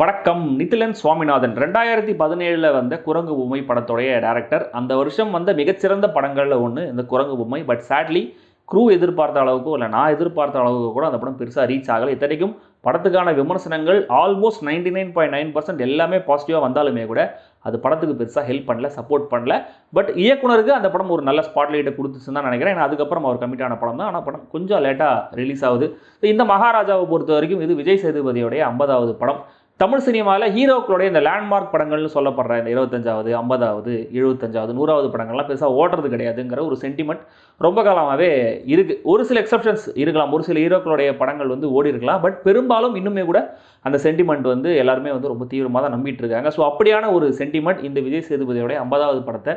வணக்கம். நிதிலன் சுவாமிநாதன் 2017 வந்த குரங்கு பொம்மை படத்துடைய டைரக்டர். அந்த வருஷம் வந்த மிகச்சிறந்த படங்களில் ஒன்று இந்த குரங்கு பொம்மை. பட் சேட்லி க்ரூ எதிர்பார்த்த அளவுக்கோ இல்லை நான் எதிர்பார்த்த அளவுக்கு கூட அந்த படம் பெருசாக ரீச் ஆகலை. இத்தனைக்கும் படத்துக்கான விமர்சனங்கள் ஆல்மோஸ்ட் 99.9% எல்லாமே பாசிட்டிவாக வந்தாலுமே கூட அது படத்துக்கு பெருசாக ஹெல்ப் பண்ணல, சப்போர்ட் பண்ணல. பட் இயக்குனருக்கு அந்த படம் ஒரு நல்ல ஸ்பாட்லைட்டை கொடுத்துச்சுன்னு தான் நினைக்கிறேன். ஏன்னா அதுக்கப்புறம் அவர் கமிட்டான படம் தான். ஆனால் படம் கொஞ்சம் லேட்டாக ரிலீஸ் ஆகுது. இந்த மகாராஜாவை பொறுத்த வரைக்கும் இது விஜய் சேதுபதியோடைய 50வது படம். தமிழ் சினிமாவில் ஹீரோக்களுடைய இந்த லேண்ட்மார்க் படங்கள்னு சொல்லப்படுற இந்த 25வது 50வது 75வது 100வது படங்கள்லாம் பெருசாக ஓடுறது கிடையாதுங்கிற ஒரு சென்டிமெண்ட் ரொம்ப காலமாகவே இருக்குது. ஒரு சில எக்ஸப்ஷன்ஸ் இருக்கலாம், ஒரு சில ஹீரோக்களுடைய படங்கள் ஓடி இருக்கலாம். பட் பெரும்பாலும் இன்னுமே கூட அந்த சென்டிமெண்ட் எல்லாருமே ரொம்ப தீவிரமாக தான் நம்பிட்டு இருக்காங்க. ஸோ அப்படியான ஒரு சென்டிமெண்ட் இந்த விஜய் சேதுபதியோடைய 50வது படத்தை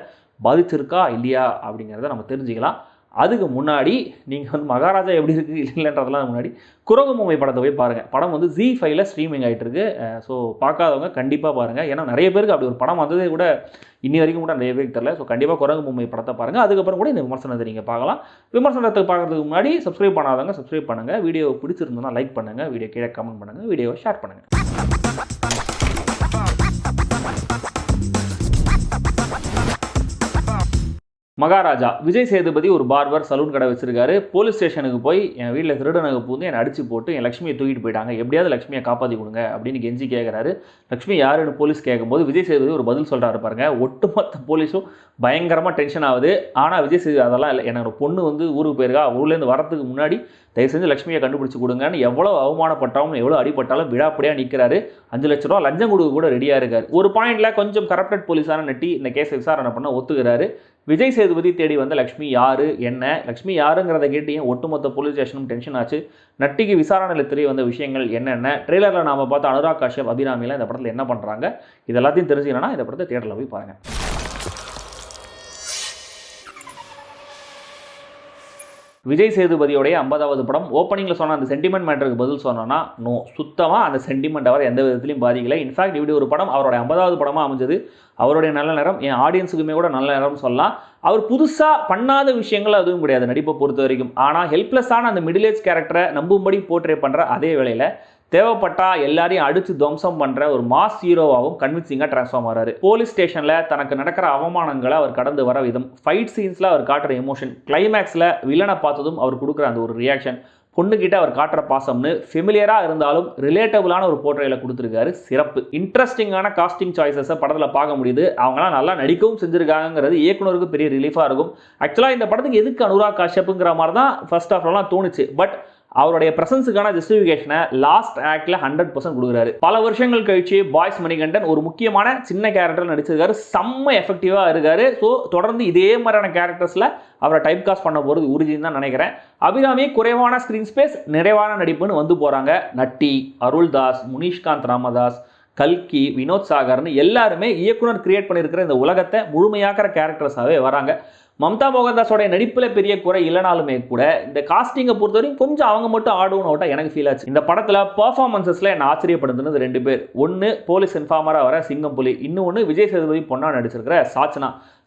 பாதிச்சிருக்கா இல்லையா அப்படிங்கிறத நம்ம தெரிஞ்சுக்கலாம். அதுக்கு முன்னாடி நீங்கள் மகாராஜா எப்படி இருக்குது இல்லைன்றதுலாம் முன்னாடி குரங்கு பொம்மை படத்தை போய் பாருங்கள். படம் ZEE5ல ஸ்ட்ரீமிங் ஆகிட்டு இருக்கு. ஸோ பார்க்காதவங்க கண்டிப்பாக பாருங்கள். ஏன்னா நிறைய பேருக்கு அப்படி ஒரு படம் வந்ததே கூட இன்னி வரைக்கும் கூட நிறைய பேருக்கு தெரியல. ஸோ கண்டிப்பாக குரங்கு பொம்மை படத்தை பாருங்கள். அதுக்கப்புறம் கூட இந்த விமர்சனத்தை நீங்கள் பார்க்கலாம். விமர்சனத்தை பார்க்குறதுக்கு முன்னாடி சப்ஸ்கிரைப் பண்ணாதவங்க சப்ஸ்கிரைப் பண்ணுங்கள். வீடியோ பிடிச்சிருந்தோன்னா லைக் பண்ணுங்கள், வீடியோ கீழே கமெண்ட் பண்ணுங்கள், வீடியோவை ஷேர் பண்ணுங்கள். மகாராஜா. விஜய் சேதுபதி ஒரு பார்பர் சலூன் கடை வச்சிருக்காரு. போலீஸ் ஸ்டேஷனுக்கு போய் என் வீட்டில் திருடனுக்கு பூந்து என்னை அடிச்சு போட்டு என் லட்சுமியை தூக்கிட்டு போயிட்டாங்க, எப்படியாவது லட்சுமியை காப்பாற்றி கொடுங்க அப்படின்னு கெஞ்சி கேட்குறாரு. லட்சுமி யாருன்னு போலீஸ் கேட்கும்போது விஜய் சேதுபதி ஒரு பதில் சொல்கிறாரு பாருங்க. ஒட்டுமொத்த போலீஸும் பயங்கரமாக டென்ஷன் ஆகுது. ஆனால் விஜய் சேதுபதி அதெல்லாம் இல்லை, என்னோட பொண்ணு ஊருக்கு போயிருக்கா, ஊர்லேருந்து வரத்துக்கு முன்னாடி தயவு செஞ்சு லட்சுமியை கண்டுபிடிச்சி கொடுங்கன்னு எவ்வளோ அவமானப்பட்டாலும் எவ்வளோ அடிப்பட்டாலும் விடாப்படியாக நிற்கிறாரு. 5 லட்ச ரூபா லஞ்சம் கொடுக்க கூட ரெடியாக இருக்கார். ஒரு பாயிண்டில் கொஞ்சம் கரப்டட் போலீஸான நட்டி இந்த கேஸை விசாரணை பண்ண ஒத்துக்கிறாரு. விஜய் சேதுபதி தேடி வந்த லட்சுமி யாரு என்ன, லட்சுமி யாருங்கிறத கேட்டு ஏன் ஒட்டுமொத்த போலீஸ் ஸ்டேஷனும் டென்ஷன் ஆச்சு, நட்டிக்கு விசாரணையில் தெரிய வந்த விஷயங்கள் என்னென்ன, ட்ரெய்லரில் நாம் பார்த்த அனுராக் காஷ்யப் அபிராமியில் இந்த படத்தில் என்ன பண்ணுறாங்க, இது எல்லாத்தையும் தெரிஞ்சுக்கணும்னா இந்த படத்தை தியேட்டரில் போய் பாருங்கள். விஜய் சேதுபதியோடைய 50வது படம். ஓப்பனிங்கில் சொன்ன அந்த சென்டிமெண்ட் மேட்டருக்கு பதில் சொன்னோன்னா நோ, சுத்தமாக அந்த சென்டிமெண்ட் அவர் எந்த விதத்துலையும் பாதிக்கலை. இன்ஃபேக்ட் இப்படி ஒரு படம் அவருடைய 50வது படமாக அமைஞ்சது அவருடைய நல்ல நேரம். என் ஆடியன்ஸுக்குமே கூட நல்ல நேரம்னு சொல்லலாம். அவர் புதுசாக பண்ணாத விஷயங்கள் அதுவும் கிடையாது நடிப்பை பொறுத்த வரைக்கும். ஆனால் ஹெல்ப்லெஸ்ஸான அந்த மிடில் ஏஜ் கேரக்டரை நம்பும்படி போர்ட்ரே பண்ணுற அதே வேளையில் தேவைப்பட்டா எல்லாரையும் அடித்து துவம்சம் பண்ணுற ஒரு மாஸ் ஹீரோவாகவும் கன்வின்சிங்காக ட்ரான்ஸ்ஃபார்ம் ஆகிறாரு. போலீஸ் ஸ்டேஷனில் தனக்கு நடக்கிற அவமானங்களை அவர் கடந்து வர விதம், ஃபைட் சீன்ஸில் அவர் காட்டுற எமோஷன், கிளைமேக்ஸில் வில்லனை பார்த்ததும் அவர் கொடுக்குற அந்த ஒரு ரியாக்ஷன், பொண்ணுக்கிட்ட அவர் காட்டுற பாசம்னு ஃபெமிலியராக இருந்தாலும் ரிலேட்டபிளான ஒரு போர்ட்ரேல கொடுத்துருக்காரு. சிறப்பு. இன்ட்ரெஸ்டிங்கான காஸ்டிங் சாய்ஸஸை படத்தில் பார்க்க முடியுது. அவங்களாம் நல்லா நடிக்கவும் செஞ்சுருக்காங்கிறது இயக்குனருக்கு பெரிய ரிலீஃபாக இருக்கும். ஆக்சுவலாக இந்த படத்துக்கு எதுக்கு அனுராக் காஷ்யப்புங்கிற மாதிரி தான் ஃபர்ஸ்ட் ஆஃப்லாம் தோணுச்சு. பட் அவருடைய பிரசன்ஸுக்கான ஜஸ்டிஃபிகேஷனை லாஸ்ட் ஆக்டில் 100% கொடுக்குறாரு. பல வருஷங்கள் கழிச்சு பாய்ஸ் மணிகண்டன் ஒரு முக்கியமான சின்ன கேரக்டர் நடிச்சிருக்காரு. செம்ம எஃபெக்டிவாக இருக்காரு. ஸோ தொடர்ந்து இதே மாதிரியான கேரக்டர்ஸில் அவரை டைப் காஸ்ட் பண்ண போகிறது உறுதின்னு தான் நினைக்கிறேன். அபிராமி குறைவான ஸ்க்ரீன் ஸ்பேஸ் நிறைவான நடிப்புன்னு போகிறாங்க. நட்டி, அருள்தாஸ், முனிஷ்காந்த் ராமதாஸ், கல்கி, வினோத் சாகர்னு எல்லாருமே இயக்குனர் கிரியேட் பண்ணியிருக்கிற இந்த உலகத்தை முழுமையாக்கிற கேரக்டர்ஸாகவே வராங்க. மம்தா மோகன்தாஸோடைய நடிப்பில் பெரிய குறை இல்லைனாலுமே கூட இந்த காஸ்டிங்கை பொறுத்தவரைக்கும் கொஞ்சம் அவங்க மட்டும் ஆடுவோன்னு விட்டா எனக்கு ஃபீல் ஆச்சு. இந்த படத்தில் பர்ஃபார்மன்ஸஸில் என்ன ஆச்சரியப்படுத்துனது 2 பேர். ஒன்று போலீஸ் இன்ஃபார்மராக வர சிங்கம்புலி, இன்னொன்று விஜய் சேதுபதி பொண்ணா நடிச்சிருக்கிற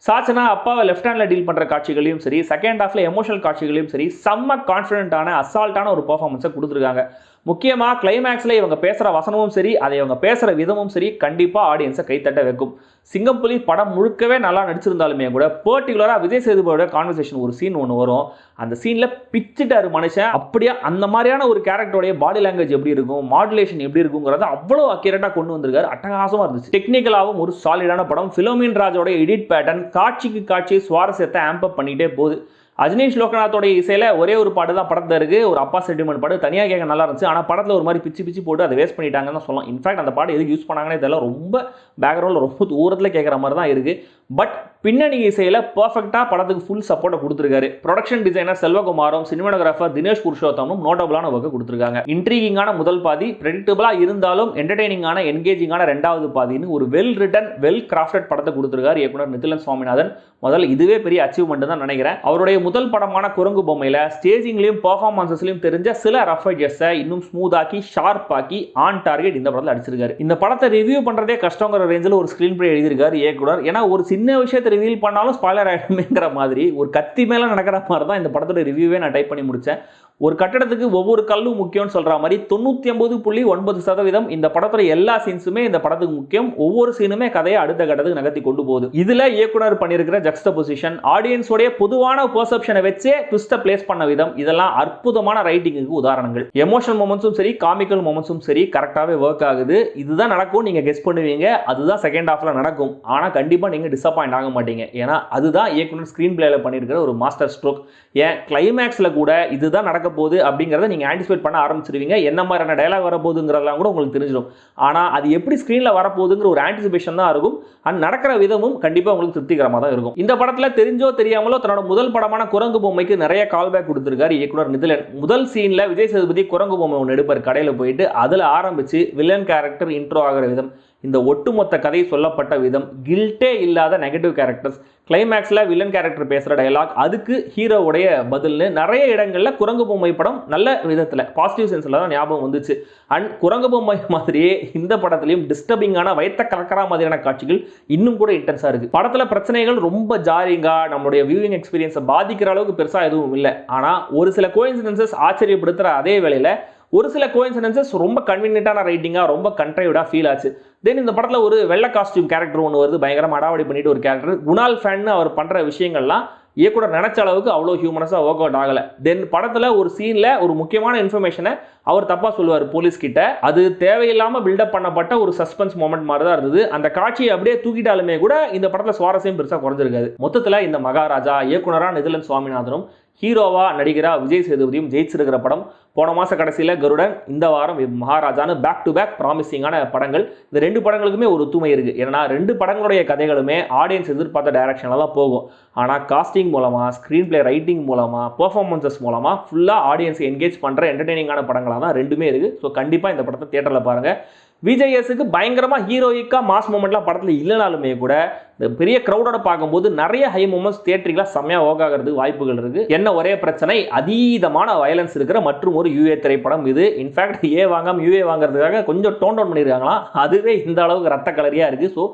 சாச்சனா அப்பாவை லெஃப்ட் ஹேண்டில் டீல் பண்ணுற காட்சிகளையும் சரி, செகண்ட் ஹாஃபில் எமோஷனல் காட்சிகளையும் சரி, செம்ம கான்ஃபிடென்ட்டான அசால்ட்டான ஒரு பர்ஃபார்மன்ஸை கொடுத்துருக்காங்க. முக்கியமாக கிளைமேக்ஸில் இவங்க பேசுகிற வசனமும் சரி, அதை இவங்க பேசுகிற விதமும் சரி கண்டிப்பாக ஆடியன்ஸை கைத்தட்ட வைக்கும். சிங்கம்புலி படம் முழுக்கவே நல்லா நடிச்சிருந்தாலுமே கூட பர்டிகுலராக விஜய் சேதுபதியோட கான்வர்சேஷன் ஒரு சீன் ஒன்று வரும். அந்த சீனில் பிச்சுட்டாரு மனுஷன். அப்படியே அந்த மாதிரியான ஒரு கேரக்டருடைய பாடி லாங்குவேஜ் எப்படி இருக்கும், மாடுலேஷன் எப்படி இருக்குங்கிறத அவ்வளோ அக்யூரேட்டாக கொண்டு வந்திருக்காரு. அட்டகாசமாக இருந்துச்சு. டெக்னிக்கலாகவும் ஒரு சாலிடான படம். ஃபிலோமின் ராஜோட எடிட் பேட்டர்ன் காட்சிக்கு காட்சி சுவாரஸ்யத்தை ஆம்பப் பண்ணிகிட்டே போகுது. அஜ்னீஷ் லோகநாத்தோடைய இசையில் ஒரே ஒரு பாட்டு தான் படத்தில் இருக்குது. ஒரு அப்பா சென்டிமெண்ட் பாட்டு தனியாக கேட்க நல்லா இருந்துச்சு. ஆனால் படத்தில் ஒரு மாதிரி பிச்சு போட்டு அதை வேஸ்ட் பண்ணிட்டாங்கன்னு தான் சொல்லலாம். இன்ஃபேக்ட் அந்த பாட்டு எதுக்கு யூஸ் பண்ணாங்கன்னே தெரியல. ரொம்ப பேக்ரவுண்டில் ரொம்ப தூரத்தில் கேட்குற மாதிரி தான் இருக்குது. பட் பின்னணி இசையில் பர்ஃபெக்டாக படத்துக்கு ஃபுல் சப்போர்ட்டை கொடுத்துருக்காரு. ப்ரொடக்ஷன் டிசைனர் செல்வகுமாரும் சினிமாட்டோகிராஃபர் தினேஷ் புருஷோத்தமும் நோட்டபிளான ஒர்க்கை கொடுத்துருக்காங்க. இன்ட்ரீகிங்கான முதல் பாதி, ப்ரெடிக்டபிளாக இருந்தாலும் என்டர்டெய்னிங்கான என்கேஜிங்கான 2வது பாதின்னு ஒரு வெல் ரிட்டன் வெல் கிராஃப்டட் படத்தை கொடுத்துருக்காரு இயக்குனர் நிதிலன் சுவாமிநாதன். முதல்ல இதுவே பெரிய அச்சீவ்மெண்ட் தான் நினைக்கிறேன். அவருடைய முதல் படமான குரங்கு பொம்மையில் ஸ்டேஜிங்லையும் பர்ஃபார்மன்ஸஸ்லையும் தெரிஞ்ச சில ரஃப் எட்ஜஸை இன்னும் ஸ்மூத்தாக்கி ஷார்ப்பாக்கி ஆன் டார்கெட் இந்த படத்தில் அடிச்சிருக்காரு. இந்த படத்தை ரிவ்யூ பண்ணுறதே கஷ்டங்கிற ரேஞ்சில் ஒரு ஸ்க்ரீன் பிளே எழுதியிருக்காரு இயக்குனர். ஏன்னா ஒரு சின்ன விஷயத்தை ரிவீல் பண்ணாலும் ஸ்பாய்லர் ஆகிடுமேங்கிற மாதிரி ஒரு கத்தி மேலே நடக்கிற மாதிரி தான் இந்த படத்தோட ரிவ்யூவே நான் டைப் பண்ணி முடித்தேன். ஒரு கட்டடத்துக்கு ஒவ்வொரு கல்லும் முக்கியம்னு சொல்ற மாதிரி 99.9% இந்த படத்துல எல்லா சீன்ஸுமே இந்த படத்துக்கு முக்கியம். ஒவ்வொரு சீனுமே கதையை அடுத்த கட்டத்துக்கு நகர்த்தி கொண்டு போகுது. இதுல இயக்குனர் பண்ணியிருக்கிற ஜக்ஸ்டபொசிஷன், ஆடியன்ஸோட பொதுவான பெர்செப்ஷனை வச்சே ட்விஸ்ட்டை பிளேஸ் பண்ண விதம், இதெல்லாம் அற்புதமான ரைட்டிங்குக்கு உதாரணங்கள். எமோஷனல் மொமெண்ட்ஸும் சரி, காமிக்கல் மொமெண்ட்ஸும் சரி கரெக்டாகவே ஒர்க் ஆகுது. இதுதான் நடக்கும் நீங்க கெஸ் பண்ணுவீங்க, அதுதான் செகண்ட் ஹாஃப்ல நடக்கும். ஆனா கண்டிப்பா நீங்க டிசப்பாயிண்ட் ஆக மாட்டீங்க. ஏன்னா அதுதான் இயக்குனர் ஸ்கிரீன் பிளேல பண்ணியிருக்கிற ஒரு மாஸ்டர் ஸ்ட்ரோக். ஏன் கிளைமேக்ஸ்ல கூட இதுதான் நடக்க போகுது அப்படிங்கறத நீங்க ஆன்டிசிபேட் பண்ண ஆரம்பிச்சிருவீங்க. என்ன மாதிரியான டயலாக் வரப்போகுதுங்கிறதெல்லாம் கூட உங்களுக்கு தெரிஞ்சிடும். ஆனா அது எப்படி ஸ்கிரீன்ல வரப்போகுதுங்கிற ஒரு ஆன்டிசிபேஷன் தான் இருக்கும். அண்ட் நடக்கிற விதமும் கண்டிப்பா உங்களுக்கு திருப்திகரமாக தான் இருக்கும். இந்த படத்துல தெரிஞ்சோ தெரியாமலோ தன்னோட முதல் படமான குரங்கு பொம்மைக்கு நிறைய கால்பேக் கொடுத்திருக்காரு இயக்குனர் நிதிலன். முதல் சீன்ல விஜய் சேதுபதி குரங்கு பொம்மை ஒன்று எடுப்பார் கடையில் போயிட்டு, அதுல ஆரம்பிச்சு வில்லன் கேரக்டர் இன்ட்ரோ ஆகிற விதம், இந்த ஒட்டுமொத்த கதை சொல்லப்பட்ட விதம், கில்ட்டே இல்லாத நெகட்டிவ் கேரக்டர்ஸ், கிளைமேக்ஸ்ல வில்லன் கேரக்டர் பேசுற டயலாக், அதுக்கு ஹீரோவுடைய பதில்னு நிறைய இடங்கள்ல குரங்கு பொம்மை படம் நல்ல விதத்துல பாசிட்டிவ் சென்ஸ்ல தான் ஞாபகம் வந்துச்சு. அண்ட் குரங்கு பொம்மை மாதிரியே இந்த படத்திலையும் டிஸ்டர்பிங்கான வயத்த கலக்கரா மாதிரியான காட்சிகள் இன்னும் கூட இன்டென்ஸா இருக்கு. படத்துல பிரச்சனைகள் ரொம்ப ஜாரிங்கா நம்மளுடைய வியூவிங் எக்ஸ்பீரியன்ஸை பாதிக்கிற அளவுக்கு பெருசா எதுவும் இல்லை. ஆனா ஒரு சில கோயின்சிடென்சஸ் ஆச்சரியப்படுத்துற அதே வேளையில ஒரு சில கோயின்சிடென்சஸ் ரொம்ப கன்வீனியன்ட்டான ரைட்டிங்கா, ரொம்ப கண்ட்ரைவ்டா ஃபீல் ஆச்சு. தென் இந்த படத்தில் ஒரு வெள்ளை காஸ்டியூம் கேரக்டர் ஒன்று வருது, பயங்கரமாக அடாவடி பண்ணிட்டு ஒரு கேரக்டர். குணால் ஃபேன் அவர் பண்ணுற விஷயங்கள்லாம் இயக்குனர் நினைச்ச அளவுக்கு அவ்வளோ ஹியூமனஸாக ஒர்க் அவுட் ஆகலை. தென் படத்தில் ஒரு சீனில் ஒரு முக்கியமான இன்ஃபர்மேஷனை அவர் தப்பாக சொல்லுவார் போலீஸ் கிட்ட. அது தேவையில்லாமல் பில்டப் பண்ணப்பட்ட ஒரு சஸ்பென்ஸ் மொமெண்ட் மாதிரி தான் இருந்தது. அந்த காட்சியை அப்படியே தூக்கிட்டாலுமே கூட இந்த படத்தில் சுவாரஸ்யம் பெருசாக குறைஞ்சிருக்காது. மொத்தத்தில் இந்த மகாராஜா இயக்குனராக நிதிலன் சுவாமிநாதனும் ஹீரோவா நடிகரா விஜய் சேதுபதியும் ஜெயிச்சிருக்கிற படம். போன மாச கடைசியில் கருடன், இந்த வாரம் மகாராஜான்னு பேக் டு பேக் ப்ராமிசிங்கான படங்கள். இந்த ரெண்டு படங்களுக்குமே ஒரு ஒத்துமை இருக்கு. ஏன்னா ரெண்டு படங்களுடைய கதைகளுமே ஆடியன்ஸ் எதிர்பார்த்த டைரக்ஷனில் தான் போகும். ஆனால் காஸ்டிங் மூலமா, ஸ்க்ரீன் பிளே ரைட்டிங் மூலமா, பெர்ஃபார்மன்சஸ் மூலமா ஃபுல்லாக ஆடியன்ஸை என்கேஜ் பண்ணுற என்டர்டெய்னிங்கான படங்களாக தான் ரெண்டுமே இருக்குது. ஸோ கண்டிப்பாக இந்த படத்தை தியேட்டரில் பாருங்கள். விஜய்எஸ்க்கு பயங்கரமாக ஹீரோயிக்காக மாஸ் மூமெண்ட்லாம் படத்தில் இல்லைனாலுமே கூட இந்த பெரிய க்ரௌடோட பார்க்கும்போது நிறைய ஹை மூமெண்ட்ஸ் தியேட்டரிக்கெலாம் செம்மையாக ஒர்க் ஆகிறதுக்கு வாய்ப்புகள் இருக்குது. என்ன ஒரே பிரச்சனை, அதீதமான வயலன்ஸ் இருக்கிற மற்றும் ஒரு யூஏ திரைப்படம் இது. இன்ஃபேக்ட் ஏ வாங்காமல் யூஏ வாங்குறதுக்காக கொஞ்சம் டோன் டவுன் பண்ணியிருக்காங்களாம். அதுவே இந்த அளவுக்கு ரத்த கலரியாக இருக்குது. ஸோ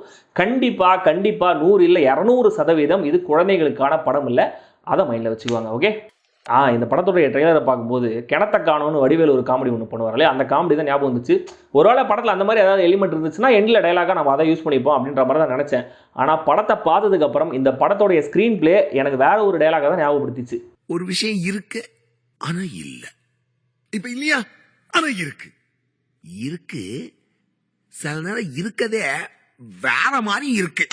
கண்டிப்பாக 100 இல்லை 200% இது குழந்தைகளுக்கான படம் இல்லை. அதை மைண்டில் வச்சுக்குவாங்க. ஓகே, இந்த படத்துடைய ட்ரெய்லரை பார்க்கும்போது கிணத்த காணும்னு வடிவேல் ஒரு காமெடி ஒன்று பண்ணுவார்களே, அந்த காமெடி தான் ஞாபகம் வந்துச்சு. ஒருவேளை படத்தில் அந்த மாதிரி ஏதாவது எலிமெண்ட் இருந்துச்சுன்னா எண்டில் டைலாக நம்ம அதை யூஸ் பண்ணிப்போம் அப்படின்ற மாதிரி தான் நினச்சேன். ஆனால் படத்தை பார்த்ததுக்கப்புறம் இந்த படத்தோடைய ஸ்க்ரீன் பிளே எனக்கு வேற ஒரு டைலாக தான் ஞாபகப்படுத்திச்சு. ஒரு விஷயம் இருக்கு ஆனா இல்ல, இப்ப இல்லையா ஆனா இருக்கு, இருக்கு சில நேரம் இருக்கதே வேற மாதிரி இருக்கு.